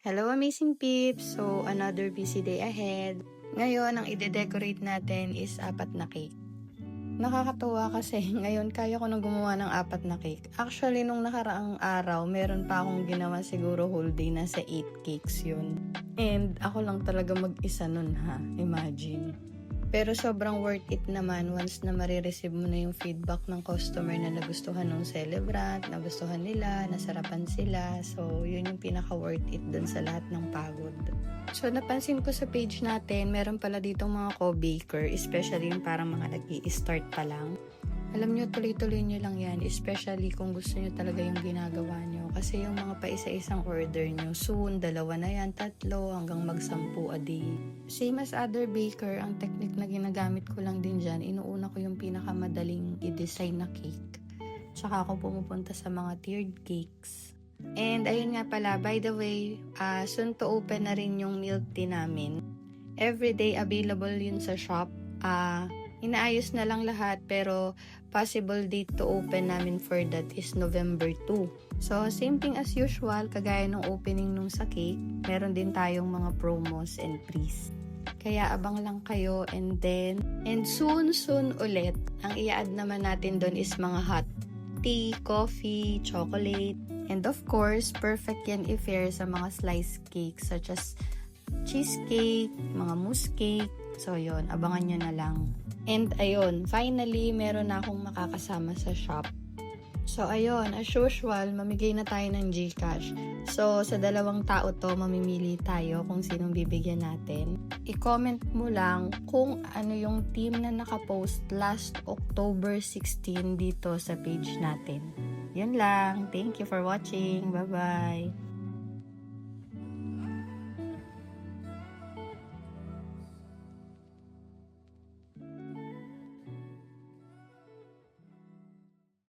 Hello amazing peeps! So, another busy day ahead. Ngayon, ang ide-decorate natin is 4 na cake. Nakakatuwa kasi ngayon kaya ko nang gumawa ng 4 na cake. Actually, nung nakaraang araw, meron pa akong ginawa siguro whole day, nasa 8 cakes yun. And ako lang talaga mag-isa nun ha, imagine. Pero sobrang worth it naman once na marireceive mo na yung feedback ng customer na nagustuhan ng celebrant, nagustuhan nila, nasarapan sila. So, yun yung pinaka-worth it dun sa lahat ng pagod. So, napansin ko sa page natin, meron pala ditong mga co-baker, especially yung parang mga nag-i-start pa lang. Alam nyo, tuloy-tuloy nyo lang yan, especially kung gusto nyo talaga yung ginagawa nyo. Kasi yung mga pa-isa-isang order nyo, soon, 2 na yan, 3, hanggang mag-10 a day. Same as other baker, ang technique na ginagamit ko lang din dyan, inuuna ko yung pinakamadaling i-design na cake. Tsaka ako pumupunta sa mga tiered cakes. And ayun nga pala, by the way, soon to open na rin yung milk tea namin. Everyday available yun sa shop. Inaayos na lang lahat pero possible date to open namin for that is November 2. So, same thing as usual, kagaya ng opening nung sa cake, meron din tayong mga promos and freeze. Kaya abang lang kayo and soon ulit, ang i-add naman natin doon is mga hot tea, coffee, chocolate, and of course, perfect yan i-pair sa mga slice cakes such as cheesecake, mga mousse cake. So, yun, abangan nyo na lang. And ayun, finally, meron na akong makakasama sa shop. So ayun, as usual, mamigay na tayo ng GCash. So sa 2 tao to, mamimili tayo kung sinong bibigyan natin. I-comment mo lang kung ano yung team na nakapost last October 16 dito sa page natin. Yun lang. Thank you for watching. Bye-bye!